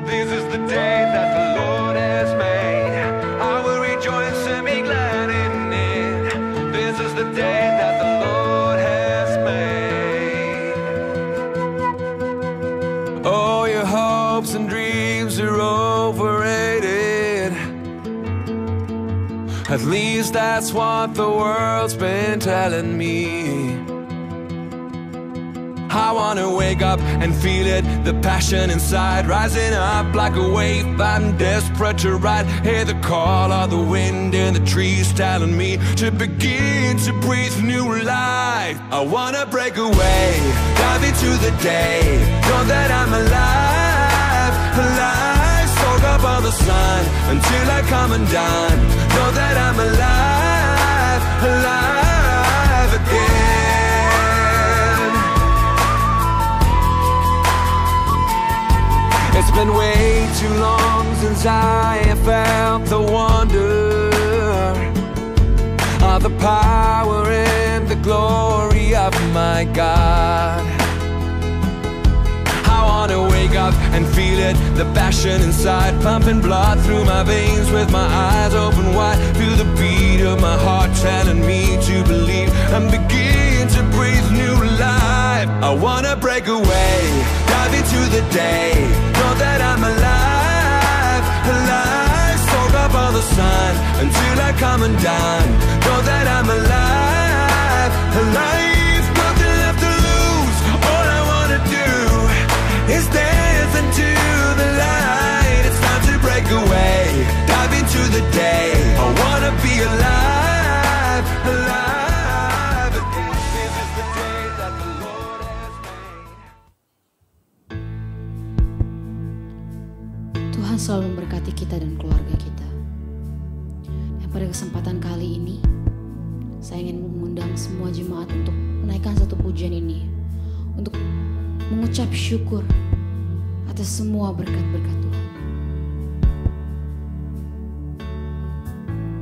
This is the day that the Lord has made. I will rejoice and be glad in it. This is the day that the Lord has made. Oh, your hopes and dreams are overrated. At least that's what the world's been telling me. I wanna wake up and feel it, the passion inside rising up like a wave. I'm desperate to ride, hear the call of the wind in the trees telling me to begin to breathe new life. I wanna break away, dive into the day, know that I'm alive, alive. Soak up all the sun until I come undone. Know that I'm alive, alive again. It's been way too long since I have felt the wonder of the power and the glory of my God. I wanna wake up and feel it, the passion inside, pumping blood through my veins with my eyes open wide. Feel the beat of my heart telling me to believe and begin to breathe new life. I wanna break away, dive into the day, know that I'm alive, alive. Soak up all the sun until I come undone. Know that I'm alive, alive. Nothing left to lose, all I wanna do is dance into the light. It's time to break away, dive into the day. I wanna be alive, alive again. This is the day that the Lord has made. Tuhan selalu memberkati kita dan keluarga kita. Dan pada kesempatan kali ini, saya ingin mengundang semua jemaat untuk menaikkan satu pujian ini, untuk mengucap syukur atas semua berkat-berkat Tuhan.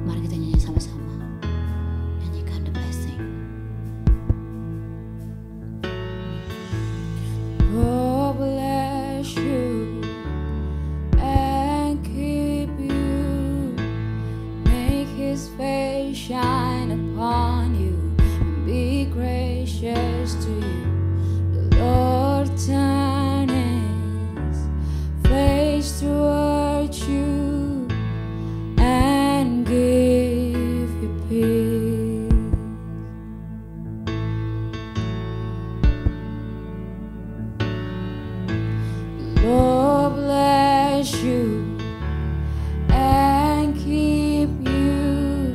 Mari kita nyanyi sama-sama. Nyanyikan The Blessing. Oh, bless you and keep you. Make His face shine upon you and be gracious to you. The Lord turn His face towards you and give you peace. The Lord bless you and keep you.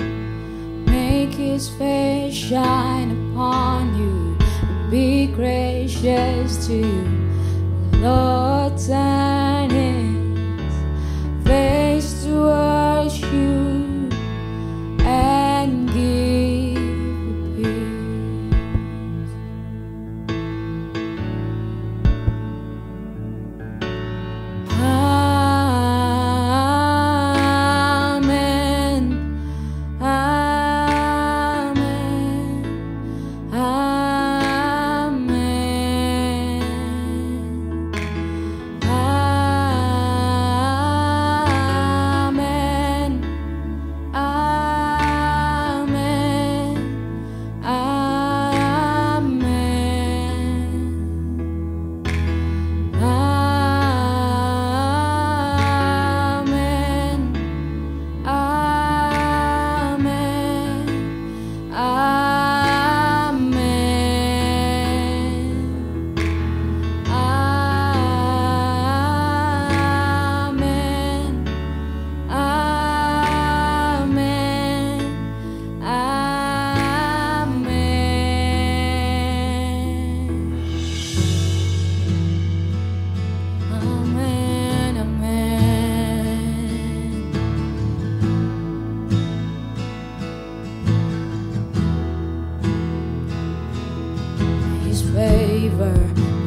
Make His face shine upon you and be gracious to you. The Lord turn His face towards you and give you peace. Amen. Amen. Amen. Amen. Amen. His favor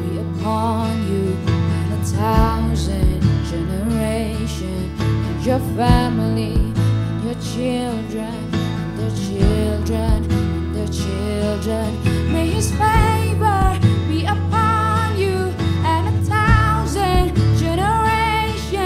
be upon you and 1,000 generations, and your family, and your children, and their children, and their children. May His favor be upon you and 1,000 generations.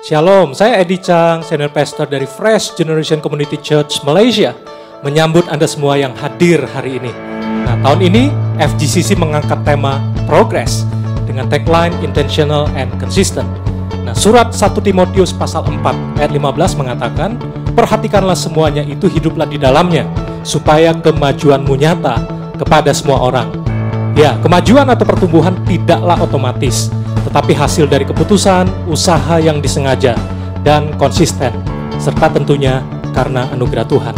Shalom, saya Edi Chang, Senior Pastor dari Fresh Generation Community Church Malaysia, menyambut Anda semua yang hadir hari ini. Nah, tahun ini FGCC mengangkat tema Progress dengan tagline Intentional and Consistent. Nah, surat 1 Timotius pasal 4 ayat 15 mengatakan, perhatikanlah semuanya itu, hiduplah di dalamnya, supaya kemajuanmu nyata kepada semua orang. Ya, kemajuan atau pertumbuhan tidaklah otomatis, tetapi hasil dari keputusan, usaha yang disengaja, dan konsisten, serta tentunya karena anugerah Tuhan.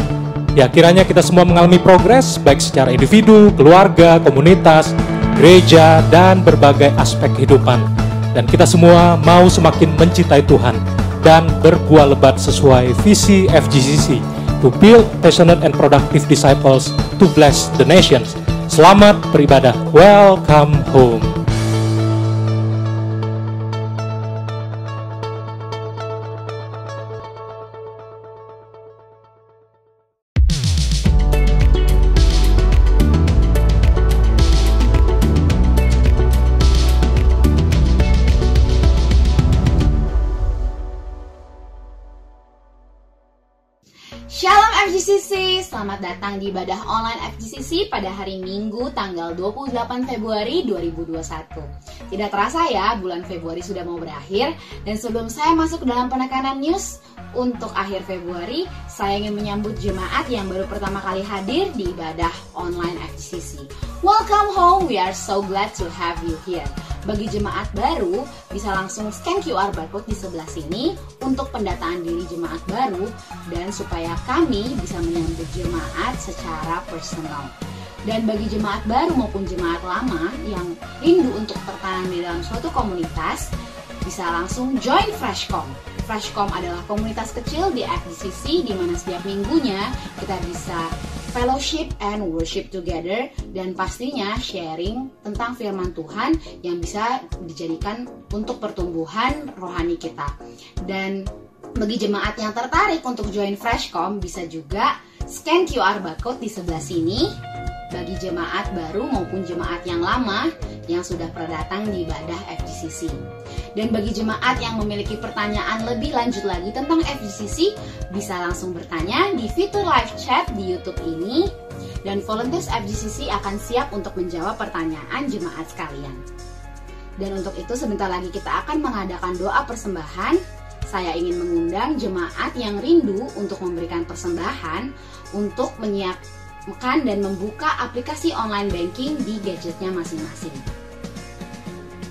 Ya, kiranya kita semua mengalami progres, baik secara individu, keluarga, komunitas, gereja, dan berbagai aspek kehidupan. Dan kita semua mau semakin mencintai Tuhan, dan berbuah lebat sesuai visi FGCC, to build passionate and productive disciples to bless the nations. Selamat beribadah. Welcome home. Shalom FGCC, selamat datang di ibadah online FGCC pada hari Minggu tanggal 28 Februari 2021. Tidak terasa ya, bulan Februari sudah mau berakhir. Dan sebelum saya masuk ke dalam penekanan news untuk akhir Februari, saya ingin menyambut jemaat yang baru pertama kali hadir di ibadah online FGCC. Welcome home, we are so glad to have you here. Bagi jemaat baru, bisa langsung scan QR barcode di sebelah sini untuk pendataan diri jemaat baru dan supaya kami bisa menyambut jemaat secara personal. Dan bagi jemaat baru maupun jemaat lama yang rindu untuk tertanam di dalam suatu komunitas, bisa langsung join Freshcom. Freshcom adalah komunitas kecil di FGCC di mana setiap minggunya kita bisa fellowship and worship together, dan pastinya sharing tentang firman Tuhan yang bisa dijadikan untuk pertumbuhan rohani kita. Dan bagi jemaat yang tertarik untuk join Freshcom, bisa juga scan QR barcode di sebelah sini bagi jemaat baru maupun jemaat yang lama yang sudah pernah datang di ibadah FGCC. Dan bagi jemaat yang memiliki pertanyaan lebih lanjut lagi tentang FGCC, bisa langsung bertanya di fitur live chat di YouTube ini, dan volunteers FGCC akan siap untuk menjawab pertanyaan jemaat sekalian. Dan untuk itu sebentar lagi kita akan mengadakan doa persembahan. Saya ingin mengundang jemaat yang rindu untuk memberikan persembahan untuk menyiapkan dan membuka aplikasi online banking di gadgetnya masing-masing.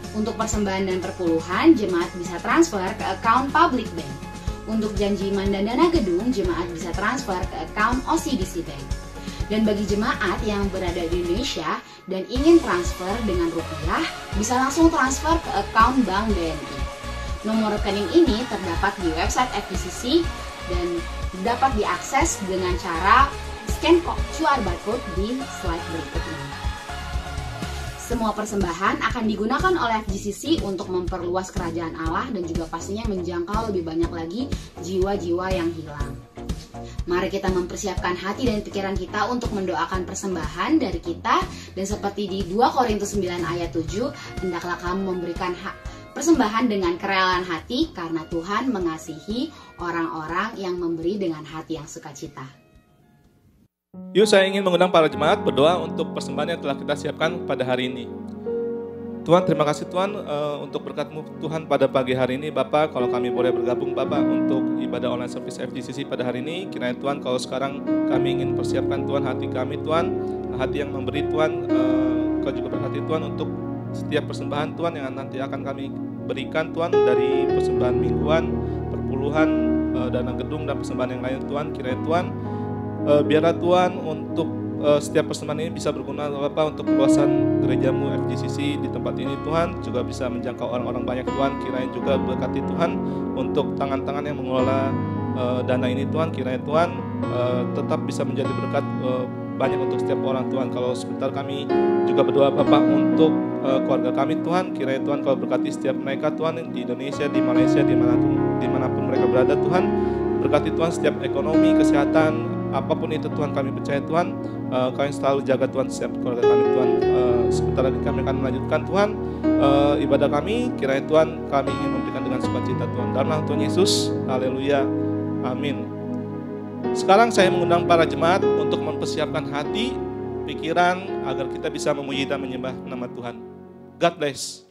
Untuk persembahan dan perpuluhan, jemaat bisa transfer ke account Public Bank. Untuk janji iman dan dana gedung, jemaat bisa transfer ke account OCBC Bank. Dan bagi jemaat yang berada di Indonesia dan ingin transfer dengan rupiah, bisa langsung transfer ke account Bank BNI. Nomor rekening ini terdapat di website FGCC dan dapat diakses dengan cara scan QR barcode di slide berikut ini. Semua persembahan akan digunakan oleh FGCC untuk memperluas kerajaan Allah dan juga pastinya menjangkau lebih banyak lagi jiwa-jiwa yang hilang. Mari kita mempersiapkan hati dan pikiran kita untuk mendoakan persembahan dari kita, dan seperti di 2 Korintus 9 ayat 7, hendaklah kamu memberikan persembahan dengan kerelaan hati karena Tuhan mengasihi orang-orang yang memberi dengan hati yang sukacita. Yuk, saya ingin mengundang para jemaat berdoa untuk persembahan yang telah kita siapkan pada hari ini. Tuhan, terima kasih Tuhan untuk berkat-Mu Tuhan pada pagi hari ini. Bapak, kalau kami boleh bergabung Bapak untuk ibadah online service FGCC pada hari ini, kiranya Tuhan kalau sekarang kami ingin persiapkan Tuhan hati kami Tuhan, hati yang memberi Tuhan, Kau juga berkati Tuhan untuk setiap persembahan Tuhan yang nanti akan kami berikan Tuhan, dari persembahan mingguan, perpuluhan, dana gedung dan persembahan yang lain Tuhan. Kiranya Tuhan biarlah Tuhan untuk setiap persembahan ini bisa berguna Bapak untuk perluasan gereja-Mu FGCC di tempat ini Tuhan, juga bisa menjangkau orang-orang banyak Tuhan. Kiranya juga berkati Tuhan untuk tangan-tangan yang mengelola dana ini Tuhan. Kiranya Tuhan tetap bisa menjadi berkat banyak untuk setiap orang Tuhan. Kalau sebentar kami juga berdoa Bapak untuk keluarga kami Tuhan. Kiranya Tuhan Kau berkati setiap mereka Tuhan di Indonesia, di Malaysia, dimanapun mereka berada Tuhan. Berkati Tuhan setiap ekonomi, kesehatan, apapun itu Tuhan, kami percaya Tuhan, kami selalu jaga Tuhan setiap keluarga kami Tuhan. Sebentar lagi kami akan melanjutkan Tuhan ibadah kami, kiranya Tuhan kami ingin memberikan dengan sukacita Tuhan. Dalam nama Tuhan Yesus, haleluya, amin. Sekarang saya mengundang para jemaat untuk mempersiapkan hati, pikiran, agar kita bisa memuji dan menyembah nama Tuhan. God bless.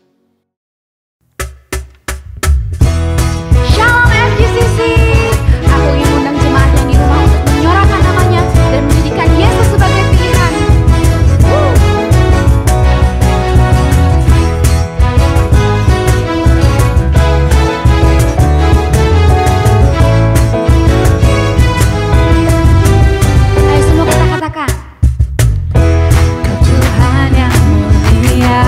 Shalom FGCC. Aku ingin mengundang jemaat yang di rumah untuk menyuarakan namanya dan menjadikan Yesus sebagai pilihan. Ayo semua kita katakan. Tuhan yang mulia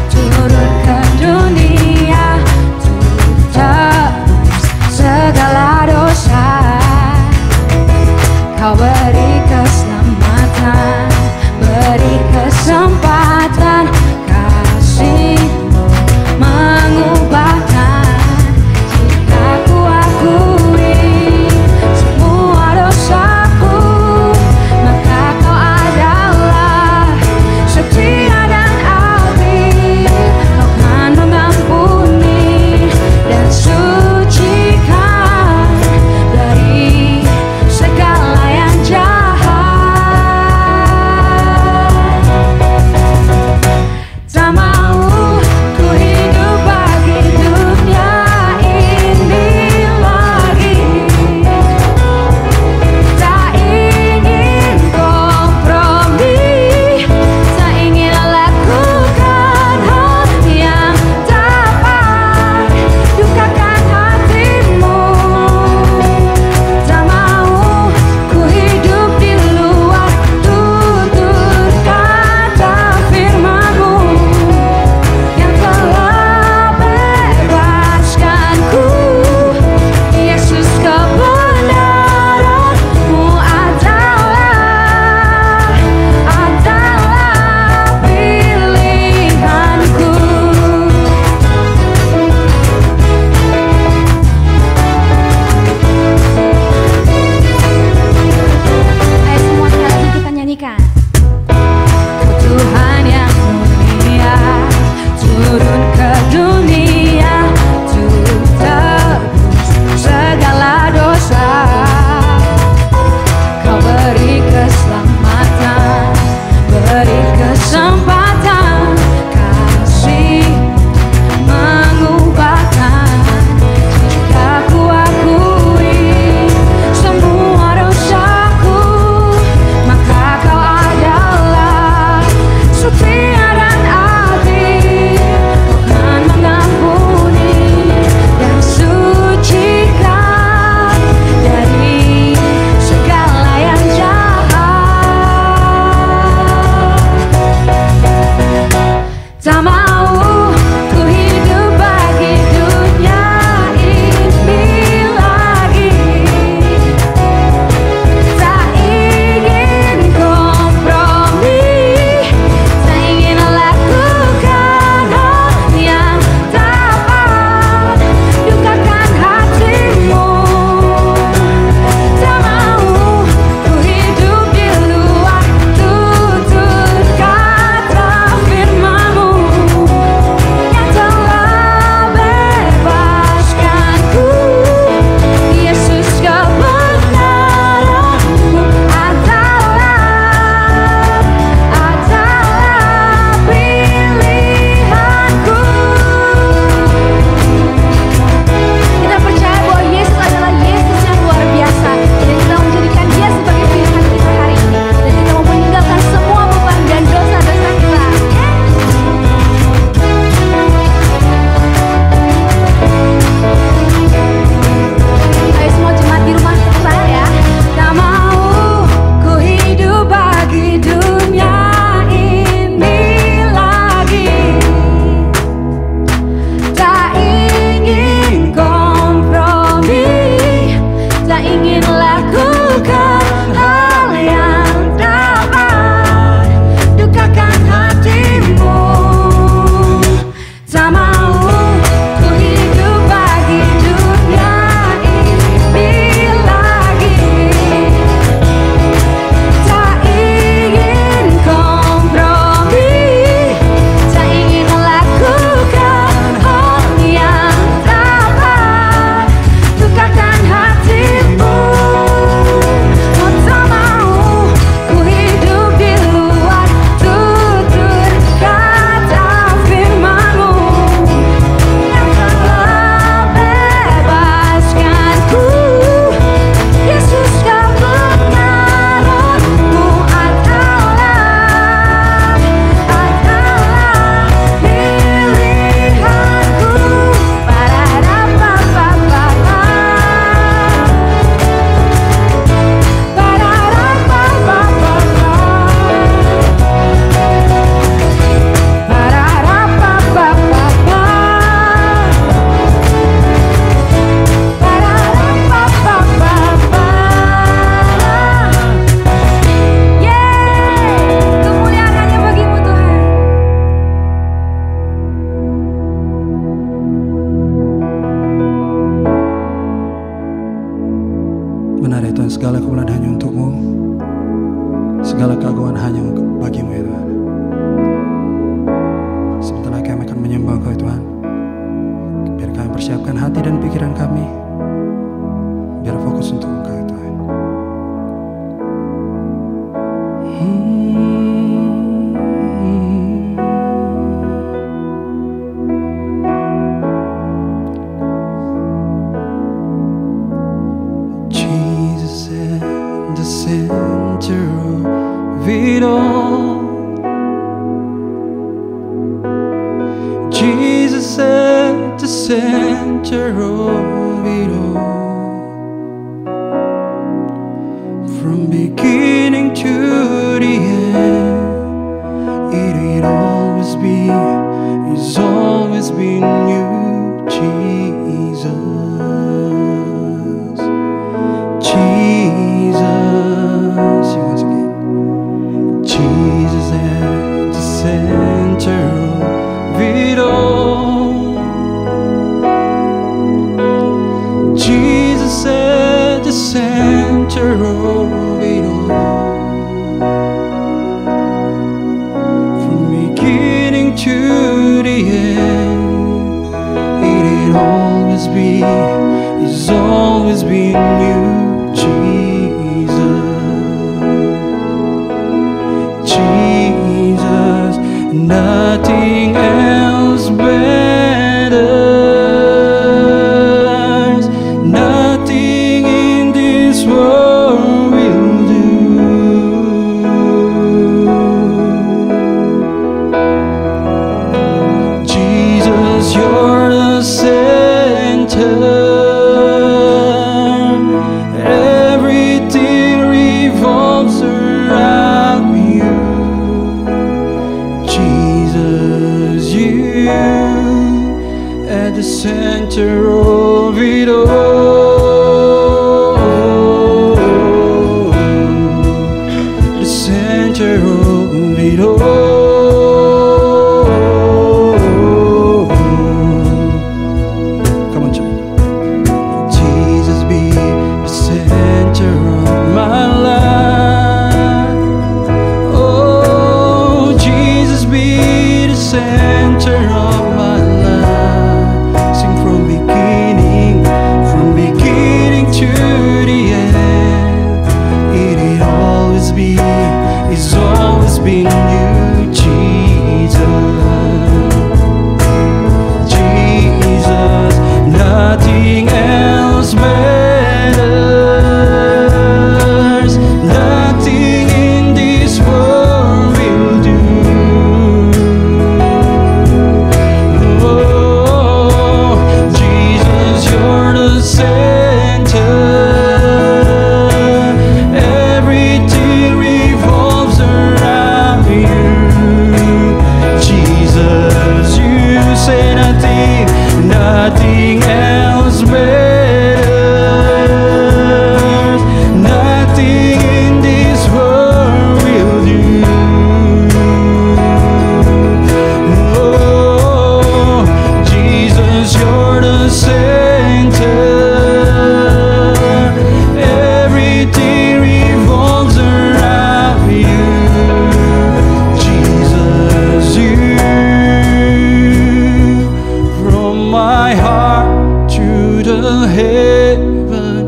turun ke dunia untuk tebus segala dosa. Kau beri keselamatan, beri kesempatan, kasih-Mu mengubahkan. Jika ku akui semua dosaku, maka Kau adalah setia dan adil. Kau kan mengampuni dan sucikan dari segala yang jahat. Tak mau ku hidup bagi dunia ini lagi. Tak ingin kompromi, tak ingin lakukan hal yang dapat dukakan hatimu. Tak mau ku hidup di luar tutur kata firman-Mu yang telah bebaskanku. Yesus, kebenaran-Mu adalah pilihanku. Ayo semua sekali lagi kita nyanyikan. Tuhan yang mulia turun ke dunia untuk tebus segala dosa. Kau beri keselamatan, beri kesempatan, kasih mengubahkan. Jika ku akui semua dosaku, maka Kau adalah setia dan adil. Kau kan mengampuni dan sucikan dari segala yang jahat. Tak mau ku hidup bagi dunia ini lagi. Tak ingin kompromi, tak ingin lakukan hal yang dapat dukakan hatimu. Tak mau ku hidup di luar tutur kata firman-Mu menyembah Engkau Tuhan. Biar kami persiapkan hati dan pikiran kami, biar fokus untuk Engkau Tuhan. Jesus at the center of it all. Jesus at the center of it all. From beginning to the end, it'd always be, it's always been you, Jesus. Jesus, sing once again. Jesus at the center of it all. Jesus at the center of it all. From beginning to the end, it'd always be, it's always been you, Jesus. Jesus, nothing else matters. Nothing in this world will do. Jesus, you're the center. Everything revolves around you. Jesus, you at the center of it all. The center of it all. Come on, church. Jesus be the center of my life. Oh, Jesus be the center of my life. Sing from beginning to the end. It'd always be, it's always been you, Jesus. Jesus, nothing else matters. Nothing in this world will do. Oh, Jesus, you're the center. Everything revolves around you. Jesus, you say nothing, nothing else matters. Nothing in this world will do. Oh, Jesus, you're the center. Everything revolves around you. Jesus, you, from my heart to the heaven,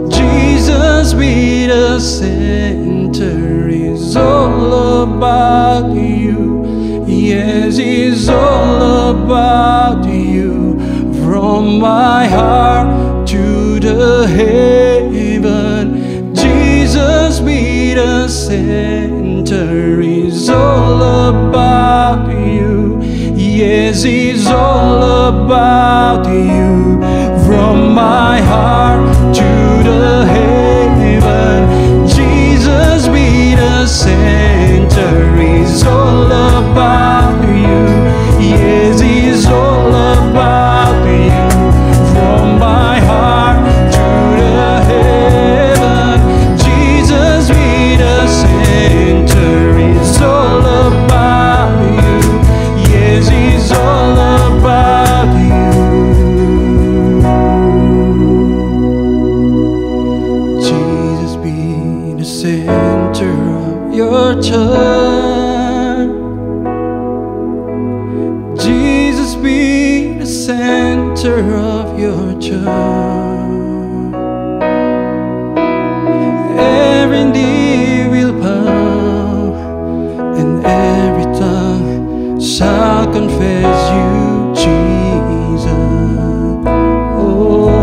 Jesus be the center. It's all about you. Yes, it's all about you. From my heart to the heaven, Jesus be the center. It's all about you. Yes, it's all about you. From my heart to the heaven, Jesus be the center. It's all about you. Yes, it's all about you. From my heart to the heaven, Jesus be the center. It's all about you. Yes, it's all about you. Jesus be the center of your church. be the center of your church. Every knee will bow and every tongue shall confess you, Jesus. Oh,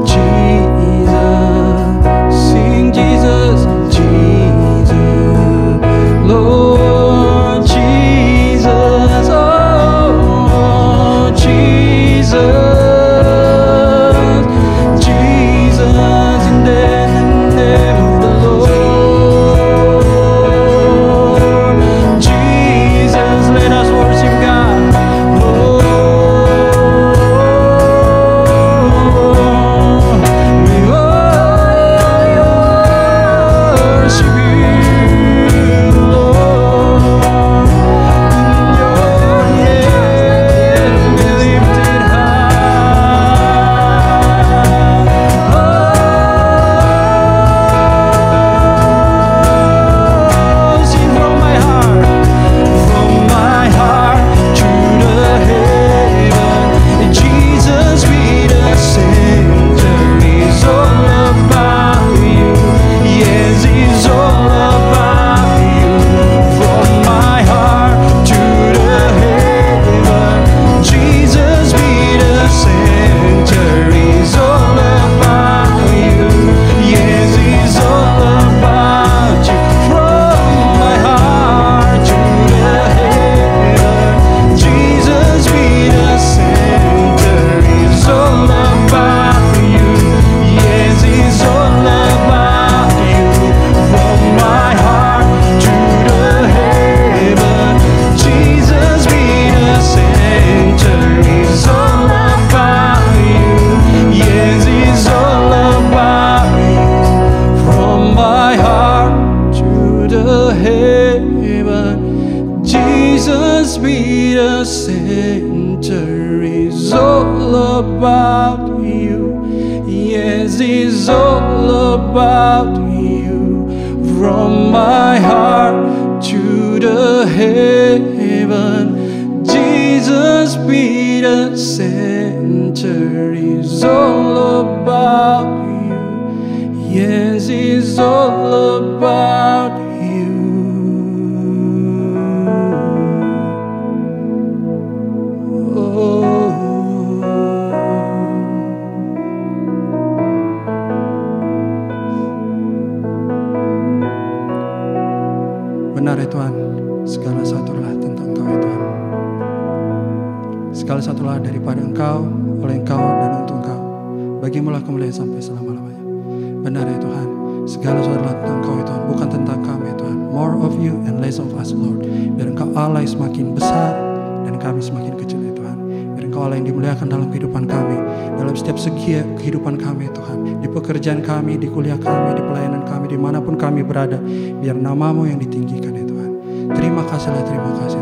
Jesus. Sing Jesus, Jesus. Lord Jesus. Oh, Jesus. Jesus in the name of the Lord. Jesus, let us worship God. Oh, we worship you, Lord. Your name be lifted high. Sing from my heart to the heaven. Jesus be the center. It's all about you. Yes, it's all about you. From my heart to the heaven. Jesus be the center. It's all about you. Yes, it's all about you. From my heart to the heaven. Jesus be the center. It's all about you. Yes, it's all about you. From my heart to the heaven. Jesus be the center. It's all about you. Yes, it's all about you. From my heart to the heaven. Jesus be the center. It's all about you. Yes, it's all about you. From my heart to the heaven. Jesus be the center. It's all about you. Yes, it's all about you. Oh. Benar ya Tuhan, segala sesuatulah tentang Engkau ya Tuhan. Segala sesuatulah daripada Engkau, oleh Engkau dan untuk Engkau. Bagimulah kemuliaan sampai selama-lamanya. Benar ya Tuhan, segala sesuatulah tentang Engkau ya Tuhan, bukan tentang kami ya Tuhan. More of you and less of us Lord. Biar Engkau Allah yang semakin besar dan kami semakin kecil ya Tuhan. Biar Engkau Allah yang dimuliakan dalam kehidupan kami, dalam setiap segi kehidupan kami ya Tuhan. Di pekerjaan kami, di kuliah kami, di pelayanan kami, dimanapun kami berada. Biar namamu yang ditinggikan ya Tuhan. Terima kasih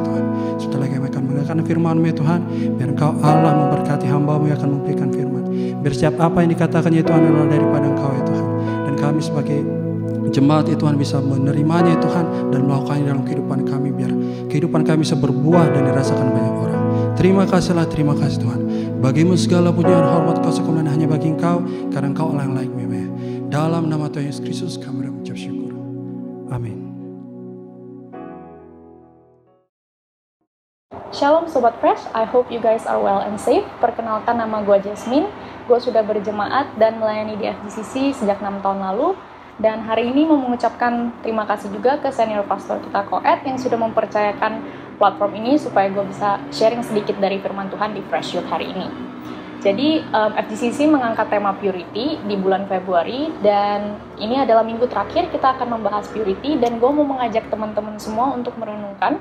Tuhan. Setelah kami akan mendengarkan firman-Mu ya Tuhan, biar Engkau Allah memberkati hamba-Mu yang akan memberikan firman. Biar setiap apa yang dikatakan ya Tuhan adalah daripada Engkau ya Tuhan. Dan kami sebagai jemaat ya Tuhan bisa menerimanya ya Tuhan dan melakukannya dalam kehidupan kami. Biar kehidupan kami bisa berbuah dan dirasakan banyak orang. Terima kasih Tuhan. Bagimu segala pujian, hormat, kuasa, kemuliaan hanya bagi Engkau, karena Engkau Allah yang layak menyembah. Dalam nama Tuhan Yesus Kristus kami mengucap syukur. Amin. Shalom Sobat Fresh, I hope you guys are well and safe. Perkenalkan, nama gue Jasmine. Gue sudah berjemaat dan melayani di FGCC sejak 6 tahun lalu. Dan hari ini mau mengucapkan terima kasih juga ke senior pastor kita Koet yang sudah mempercayakan platform ini supaya gue bisa sharing sedikit dari firman Tuhan di Fresh Youth hari ini. Jadi FGCC mengangkat tema purity di bulan Februari dan ini adalah minggu terakhir kita akan membahas purity dan gue mau mengajak teman-teman semua untuk merenungkan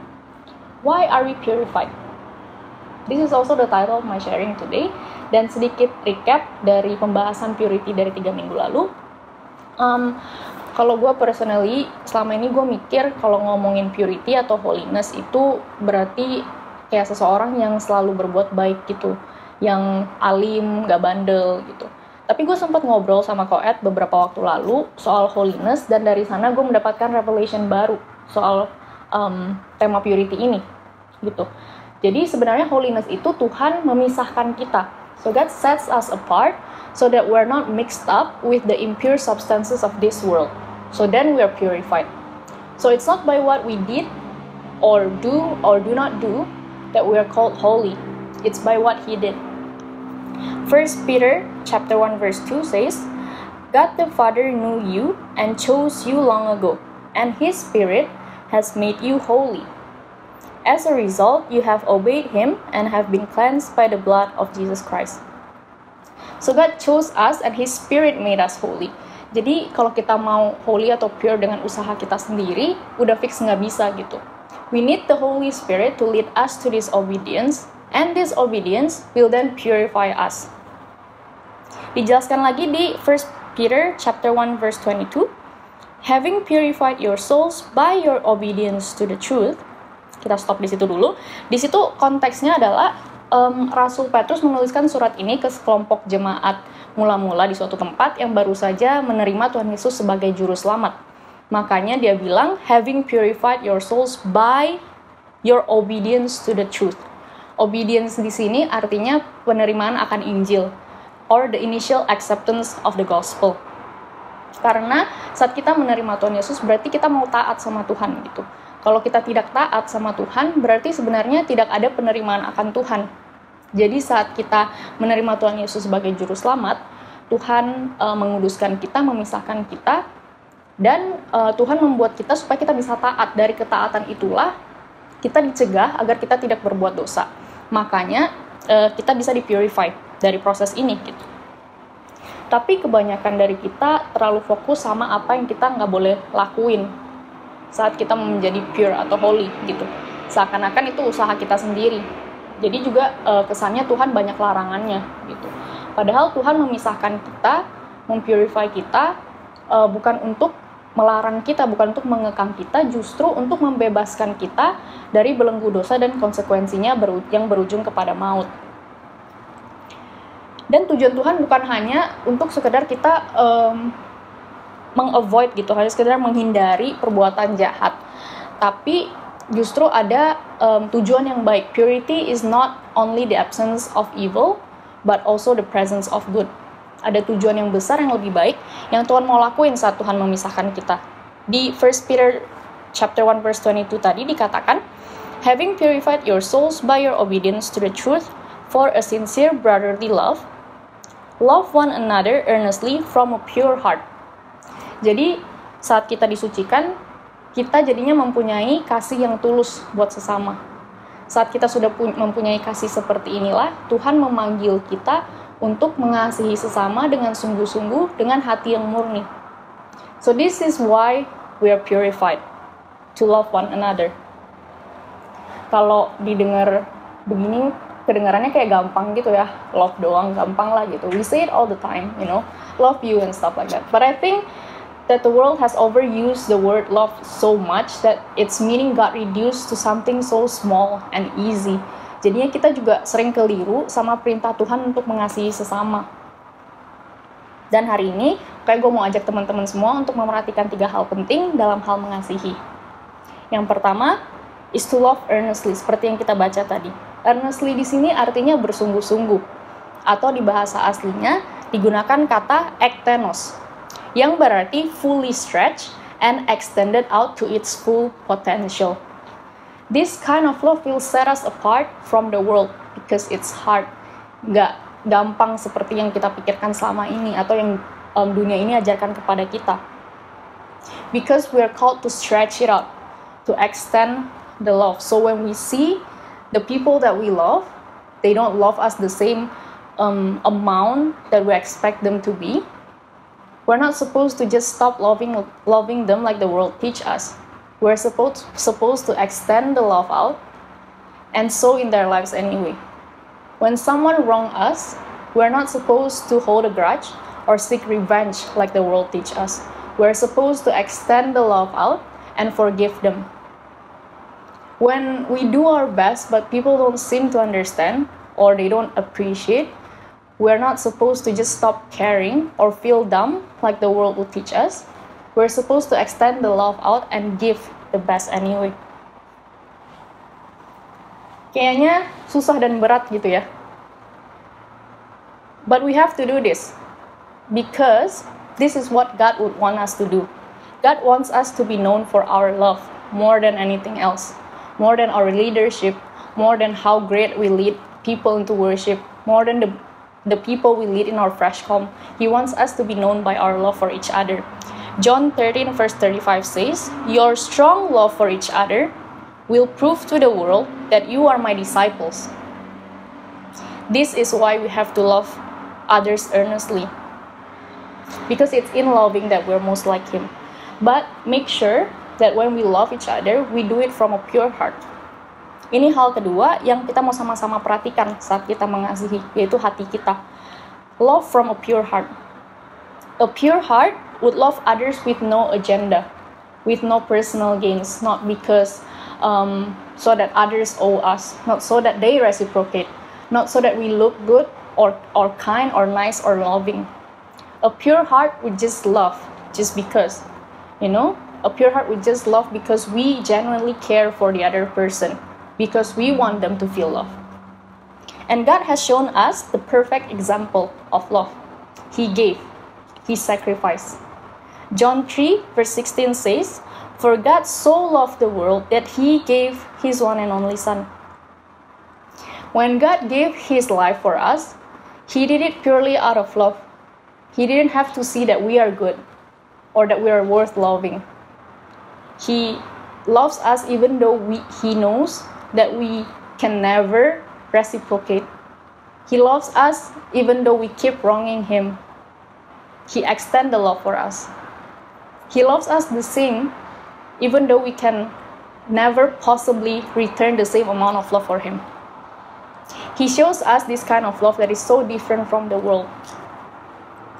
why are we purified? This is also the title of my sharing today. Dan sedikit recap dari pembahasan purity dari 3 minggu lalu. Kalau gue personally, selama ini gue mikir kalau ngomongin purity atau holiness itu berarti kayak seseorang yang selalu berbuat baik gitu. Yang alim, gak bandel gitu. Tapi gue sempat ngobrol sama Koet beberapa waktu lalu soal holiness. Dan dari sana gue mendapatkan revelation baru soal tema purity ini gitu. Jadi sebenarnya holiness itu Tuhan memisahkan kita. So God sets us apart so that we're not mixed up with the impure substances of this world. So then we are purified. So it's not by what we did or do not do that we are called holy. It's by what He did. 1 Peter chapter 1 verse 2 says, God the Father knew you and chose you long ago, and His Spirit has made you holy. As a result, you have obeyed Him and have been cleansed by the blood of Jesus Christ. So God chose us and His Spirit made us holy. Jadi kalau kita mau holy atau pure dengan usaha kita sendiri, udah fix nggak bisa gitu. We need the Holy Spirit to lead us to this obedience, and this obedience will then purify us. Dijelaskan lagi di 1 Peter chapter 1 verse 22, having purified your souls by your obedience to the truth. Kita stop di situ dulu. Di situ konteksnya adalah Rasul Petrus menuliskan surat ini ke sekelompok jemaat mula-mula di suatu tempat yang baru saja menerima Tuhan Yesus sebagai juru selamat. Makanya dia bilang, having purified your souls by your obedience to the truth. Obedience di sini artinya penerimaan akan Injil, or the initial acceptance of the gospel. Karena saat kita menerima Tuhan Yesus berarti kita mau taat sama Tuhan gitu. Kalau kita tidak taat sama Tuhan berarti sebenarnya tidak ada penerimaan akan Tuhan. Jadi saat kita menerima Tuhan Yesus sebagai juru selamat, Tuhan menguduskan kita, memisahkan kita, dan Tuhan membuat kita supaya kita bisa taat. Dari ketaatan itulah kita dicegah agar kita tidak berbuat dosa. Makanya kita bisa dipurify dari proses ini gitu. Tapi kebanyakan dari kita terlalu fokus sama apa yang kita nggak boleh lakuin saat kita menjadi pure atau holy gitu. Seakan-akan itu usaha kita sendiri. Jadi juga kesannya Tuhan banyak larangannya gitu. Padahal Tuhan memisahkan kita, mempurify kita, bukan untuk melarang kita, bukan untuk mengekang kita, justru untuk membebaskan kita dari belenggu dosa dan konsekuensinya yang berujung kepada maut. Dan tujuan Tuhan bukan hanya untuk sekedar kita meng-avoid gitu, hanya sekedar menghindari perbuatan jahat, tapi justru ada tujuan yang baik. Purity is not only the absence of evil, but also the presence of good. Ada tujuan yang besar yang lebih baik yang Tuhan mau lakuin saat Tuhan memisahkan kita. Di 1 Peter chapter 1 verse 22 tadi dikatakan, having purified your souls by your obedience to the truth for a sincere brotherly love, love one another earnestly from a pure heart. Jadi saat kita disucikan, kita jadinya mempunyai kasih yang tulus buat sesama. Saat kita sudah mempunyai kasih seperti inilah, Tuhan memanggil kita untuk mengasihi sesama dengan sungguh-sungguh, dengan hati yang murni. So this is why we are purified, to love one another. Kalau didengar begini, kedengarannya kayak gampang gitu ya, love doang, gampang lah gitu. We say it all the time, you know, love you and stuff like that. But I think that the world has overused the word love so much that its meaning got reduced to something so small and easy. Jadinya kita juga sering keliru sama perintah Tuhan untuk mengasihi sesama. Dan hari ini, kayak gue mau ajak teman-teman semua untuk memperhatikan 3 hal penting dalam hal mengasihi. Yang pertama, is to love earnestly, seperti yang kita baca tadi. Earnestly di sini artinya bersungguh-sungguh, atau di bahasa aslinya digunakan kata ektenos, yang berarti fully stretched and extended out to its full potential. This kind of love will set us apart from the world because it's hard. Nggak gampang seperti yang kita pikirkan selama ini atau yang dunia ini ajarkan kepada kita. Because we are called to stretch it out, to extend the love. So when we see the people that we love, they don't love us the same amount that we expect them to be. We're not supposed to just stop loving them like the world teach us. We're supposed to extend the love out and sow in their lives anyway. When someone wrongs us, we're not supposed to hold a grudge or seek revenge like the world teach us. We're supposed to extend the love out and forgive them. When we do our best but people don't seem to understand or they don't appreciate, we're not supposed to just stop caring or feel dumb like the world will teach us. We're supposed to extend the love out and give the best anyway. Kayaknya susah dan berat gitu ya. But we have to do this because this is what God would want us to do. God wants us to be known for our love more than anything else, more than our leadership, more than how great we lead people into worship, more than the people we lead in our Freshcom. He wants us to be known by our love for each other. John 13 verse 35 says, "Your strong love for each other will prove to the world that you are my disciples." This is why we have to love others earnestly, because it's in loving that we're most like Him. But make sure that when we love each other, we do it from a pure heart. Ini hal kedua yang kita mau sama-sama perhatikan saat kita mengasihi, yaitu hati kita. Love from a pure heart. A pure heart would love others with no agenda, with no personal gains, not because so that others owe us, not so that they reciprocate, not so that we look good or kind or nice or loving. A pure heart would just love just because, a pure heart would just love because we genuinely care for the other person, because we want them to feel love. And God has shown us the perfect example of love. He gave, He sacrificed. John 3 verse 16 says, "For God so loved the world that He gave His one and only Son." When God gave His life for us, He did it purely out of love. He didn't have to see that we are good or that we are worth loving. He loves us even though He knows that we can never reciprocate. He loves us even though we keep wronging Him. He extends the love for us. He loves us the same even though we can never possibly return the same amount of love for Him. He shows us this kind of love that is so different from the world.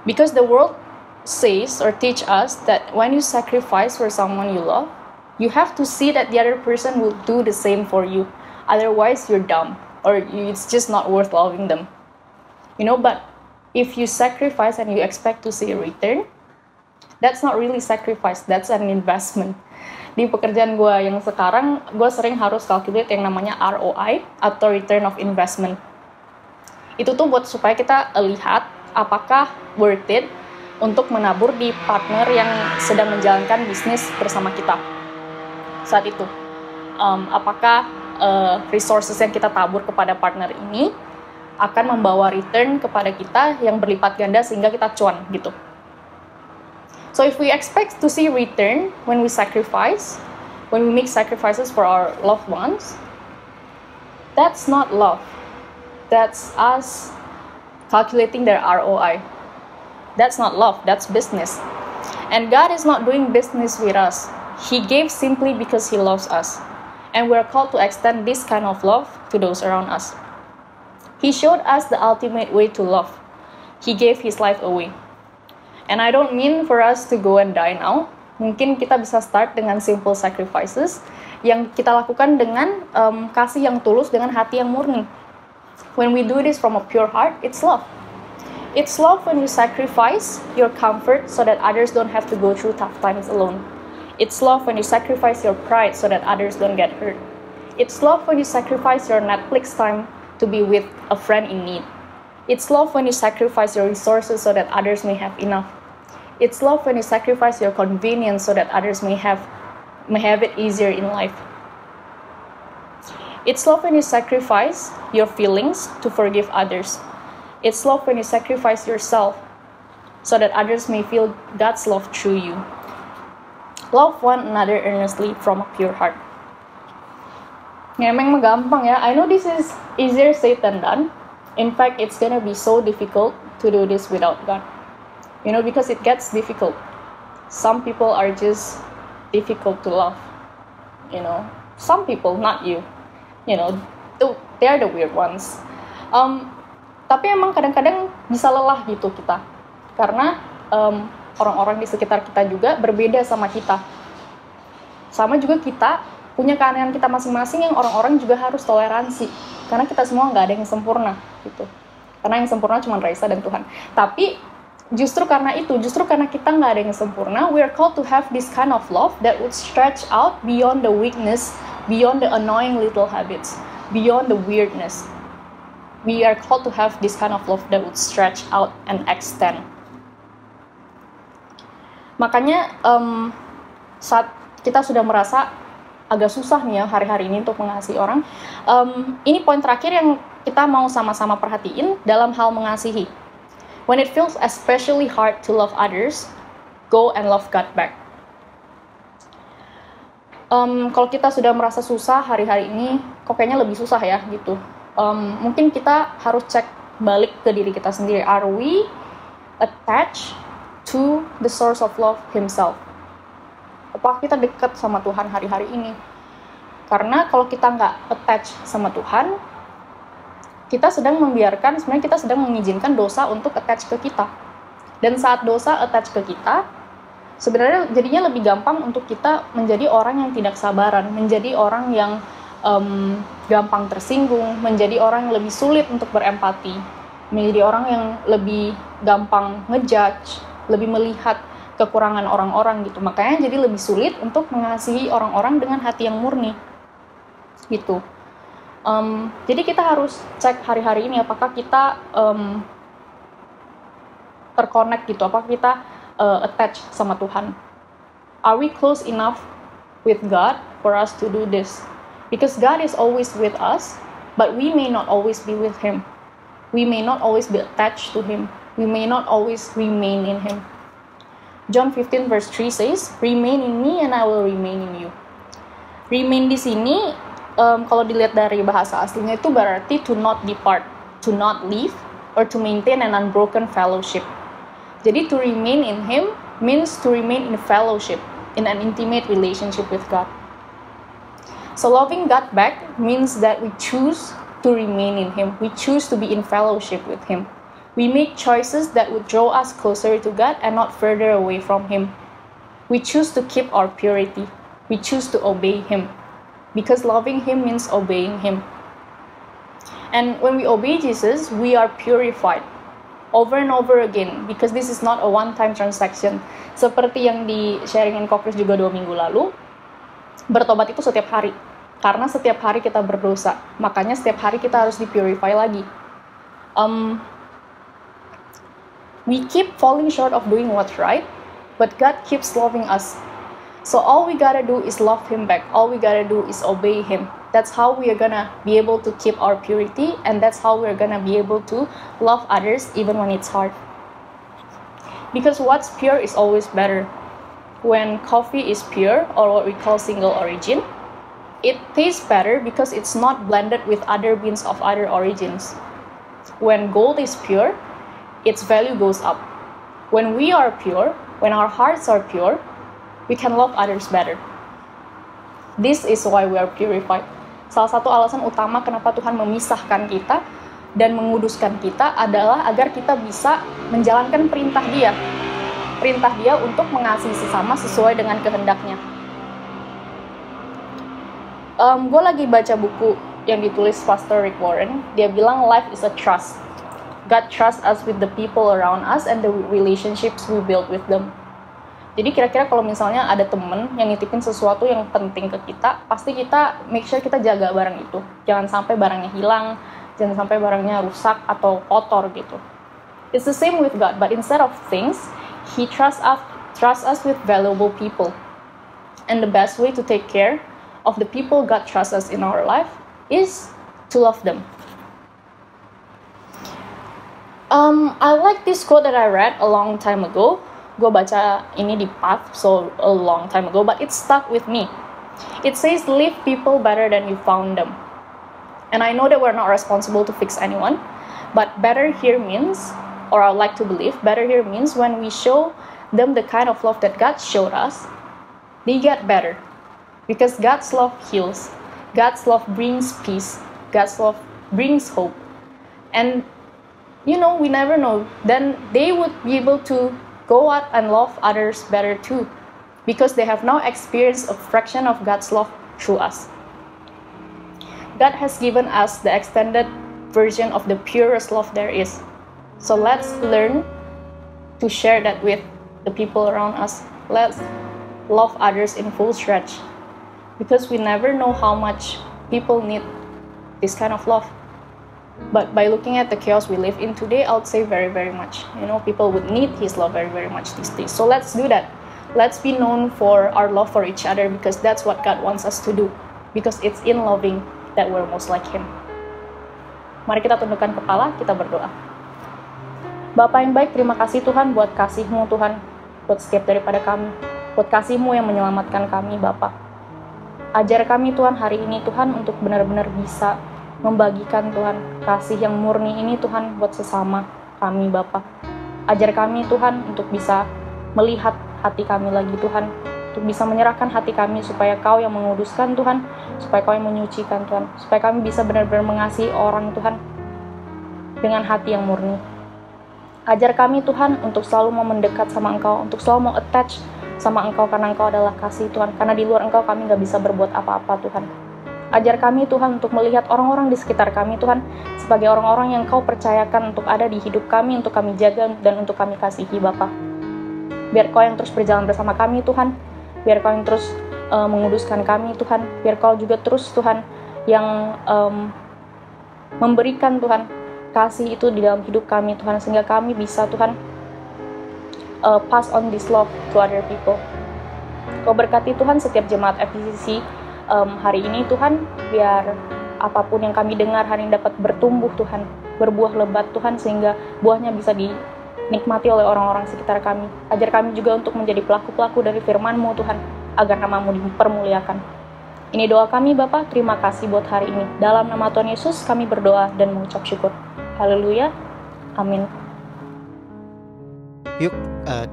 Because the world says or teach us that when you sacrifice for someone you love, you have to see that the other person will do the same for you. Otherwise, you're dumb or it's just not worth loving them. But if you sacrifice and you expect to see a return, that's not really sacrifice, that's an investment. Di pekerjaan gue yang sekarang, gue sering harus calculate yang namanya ROI atau return of investment. Itu tuh buat supaya kita lihat apakah worth it untuk menabur di partner yang sedang menjalankan bisnis bersama kita saat itu. Apakah resources yang kita tabur kepada partner ini akan membawa return kepada kita yang berlipat ganda sehingga kita cuan gitu. So if we expect to see return when we sacrifice, when we make sacrifices for our loved ones, that's not love. That's us calculating their ROI. That's not love, that's business. And God is not doing business with us. He gave simply because He loves us. And we're called to extend this kind of love to those around us. He showed us the ultimate way to love. He gave His life away. And I don't mean for us to go and die now. Mungkin kita bisa start dengan simple sacrifices yang kita lakukan dengan kasih yang tulus, dengan hati yang murni. When we do this from a pure heart, it's love. It's love when you sacrifice your comfort so that others don't have to go through tough times alone. It's love when you sacrifice your pride so that others don't get hurt. It's love when you sacrifice your Netflix time to be with a friend in need. It's love when you sacrifice your resources so that others may have enough. It's love when you sacrifice your convenience so that others may have it easier in life. It's love when you sacrifice your feelings to forgive others. It's love when you sacrifice yourself so that others may feel God's love through you. Love one another earnestly from a pure heart. Emang gampang ya. I know this is easier said than done. In fact, it's gonna be so difficult to do this without God. Because it gets difficult. Some people are just difficult to love. Some people, not you. They are the weird ones. Tapi emang kadang-kadang bisa lelah gitu kita. Karena orang-orang di sekitar kita juga berbeda sama kita. Sama juga kita punya keanehan kita masing-masing yang orang-orang juga harus toleransi. Karena kita semua nggak ada yang sempurna gitu. Karena yang sempurna cuma Raisa dan Tuhan. Tapi justru karena kita nggak ada yang sempurna, we are called to have this kind of love that would stretch out beyond the weakness, beyond the annoying little habits, beyond the weirdness. We are called to have this kind of love that would stretch out and extend. Makanya saat kita sudah merasa agak susah nih ya hari-hari ini untuk mengasihi orang, ini poin terakhir yang kita mau sama-sama perhatiin dalam hal mengasihi. When it feels especially hard to love others, go and love God back. Kalau kita sudah merasa susah hari-hari ini, kok kayaknya lebih susah ya gitu. Mungkin kita harus cek balik ke diri kita sendiri. Are we attached to the source of love Himself? Apakah kita dekat sama Tuhan hari-hari ini? Karena kalau kita nggak attached sama Tuhan, kita sedang membiarkan, sebenarnya kita sedang mengizinkan dosa untuk attach ke kita. Dan saat dosa attach ke kita, sebenarnya jadinya lebih gampang untuk kita menjadi orang yang tidak sabaran, menjadi orang yang gampang tersinggung, menjadi orang yang lebih sulit untuk berempati, menjadi orang yang lebih gampang ngejudge, lebih melihat kekurangan orang-orang gitu. Makanya jadi lebih sulit untuk mengasihi orang-orang dengan hati yang murni gitu. Jadi kita harus cek hari-hari ini apakah kita terconnect gitu, apakah kita attach sama Tuhan. Are we close enough with God for us to do this? Because God is always with us, but we may not always be with Him. We may not always be attached to Him. We may not always remain in Him. John 15 verse 3 says, "Remain in me and I will remain in you." Remain di sini, kalau dilihat dari bahasa aslinya itu berarti to not depart, to not leave, or to maintain an unbroken fellowship. Jadi to remain in Him means to remain in fellowship, in an intimate relationship with God. So loving God back means that we choose to remain in Him. We choose to be in fellowship with Him. We make choices that would draw us closer to God and not further away from Him. We choose to keep our purity. We choose to obey Him. Because loving Him means obeying Him. And when we obey Jesus, we are purified over and over again. Because this is not a one-time transaction. Seperti yang di-sharingin Kokris juga 2 minggu lalu, bertobat itu setiap hari. Karena setiap hari kita berdosa. Makanya setiap hari kita harus di-purify lagi. We keep falling short of doing what's right, but God keeps loving us. So all we gotta do is love Him back. All we gotta do is obey Him. That's how we are gonna be able to keep our purity, and that's how we're gonna be able to love others even when it's hard. Because what's pure is always better. When coffee is pure, or what we call single origin, it tastes better because it's not blended with other beans of other origins. When gold is pure, its value goes up. When we are pure, when our hearts are pure, we can love others better. This is why we are purified. Salah satu alasan utama kenapa Tuhan memisahkan kita dan menguduskan kita adalah agar kita bisa menjalankan perintah Dia. Perintah Dia untuk mengasihi sesama sesuai dengan kehendaknya. Gue lagi baca buku yang ditulis Pastor Rick Warren. Dia bilang life is a trust. God trusts us with the people around us and the relationships we build with them. Jadi kira-kira kalau misalnya ada temen yang nitipin sesuatu yang penting ke kita, pasti kita make sure kita jaga barang itu. Jangan sampai barangnya hilang, jangan sampai barangnya rusak atau kotor gitu. It's the same with God, but instead of things, He trusts us with valuable people. And the best way to take care of the people God trusts us in our life is to love them. I like this quote that I read a long time ago. Gue baca ini di Path, so a long time ago, but it stuck with me. It says, leave people better than you found them. And I know that we're not responsible to fix anyone, but better here means, or I would like to believe, better here means when we show them the kind of love that God showed us, they get better. Because God's love heals. God's love brings peace. God's love brings hope. And, you know, we never know. Then they would be able to go out and love others better too, because they have now experienced a fraction of God's love through us. God has given us the extended version of the purest love there is. So let's learn to share that with the people around us. Let's love others in full stretch, because we never know how much people need this kind of love. But by looking at the chaos we live in today, I would say very, very much. People would need His love very, very much these days. So let's do that. Let's be known for our love for each other, because that's what God wants us to do. Because it's in loving that we're most like Him. Mari kita tundukkan kepala, kita berdoa. Bapa yang baik, terima kasih Tuhan buat kasih-Mu Tuhan, buat setiap daripada kami, buat kasih-Mu yang menyelamatkan kami Bapa. Ajar kami Tuhan hari ini Tuhan untuk benar-benar bisa membagikan Tuhan kasih yang murni ini Tuhan buat sesama kami Bapa. Ajar kami Tuhan untuk bisa melihat hati kami lagi Tuhan, untuk bisa menyerahkan hati kami supaya Kau yang menguduskan Tuhan, supaya Kau yang menyucikan Tuhan, supaya kami bisa benar-benar mengasihi orang Tuhan dengan hati yang murni. Ajar kami Tuhan untuk selalu mau mendekat sama Engkau, untuk selalu mau attach sama Engkau karena Engkau adalah kasih Tuhan, karena di luar Engkau kami gak bisa berbuat apa-apa Tuhan. Ajar kami Tuhan untuk melihat orang-orang di sekitar kami Tuhan sebagai orang-orang yang Kau percayakan untuk ada di hidup kami, untuk kami jaga dan untuk kami kasihi Bapa. Biar Kau yang terus berjalan bersama kami Tuhan, biar Kau yang terus menguduskan kami Tuhan, biar Kau juga terus Tuhan yang memberikan Tuhan kasih itu di dalam hidup kami Tuhan, sehingga kami bisa Tuhan pass on this love to other people. Kau berkati Tuhan setiap jemaat FGCC hari ini Tuhan, biar apapun yang kami dengar hari ini dapat bertumbuh Tuhan, berbuah lebat Tuhan, sehingga buahnya bisa dinikmati oleh orang-orang sekitar kami. Ajar kami juga untuk menjadi pelaku-pelaku dari firman-Mu Tuhan, agar nama-Mu dipermuliakan. Ini doa kami Bapa, terima kasih buat hari ini. Dalam nama Tuhan Yesus kami berdoa dan mengucap syukur. Haleluya, amin. Yuk,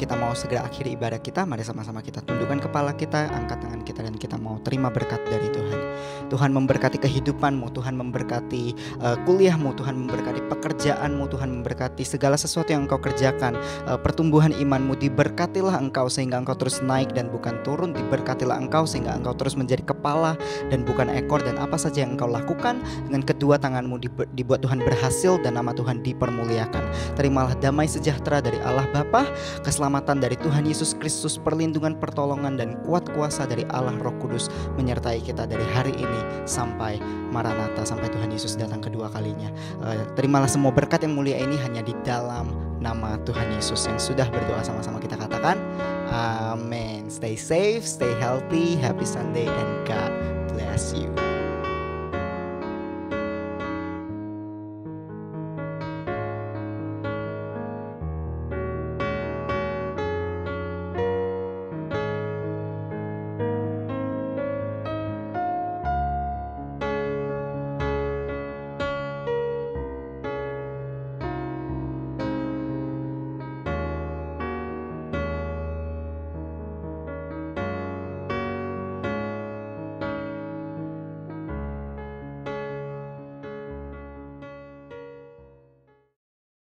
kita mau segera akhiri ibadah kita. Mari sama-sama kita tundukkan kepala kita, angkat tangan kita, dan kita mau terima berkat dari Tuhan. Tuhan memberkati kehidupanmu, Tuhan memberkati kuliahmu, Tuhan memberkati pekerjaanmu, Tuhan memberkati segala sesuatu yang engkau kerjakan. Pertumbuhan imanmu, diberkatilah engkau sehingga engkau terus naik dan bukan turun. Diberkatilah engkau sehingga engkau terus menjadi kepala dan bukan ekor. Dan apa saja yang engkau lakukan dengan kedua tanganmu dibuat Tuhan berhasil dan nama Tuhan dipermuliakan. Terimalah damai sejahtera dari Allah Bapa, keselamatan dari Tuhan Yesus Kristus, perlindungan, pertolongan, dan kuat kuasa dari Allah Roh Kudus menyertai kita dari hari ini sampai Maranatha, sampai Tuhan Yesus datang kedua kalinya. Terimalah semua berkat yang mulia ini hanya di dalam nama Tuhan Yesus yang sudah berdoa sama-sama kita katakan amin. Stay safe, stay healthy, happy Sunday, and God bless you.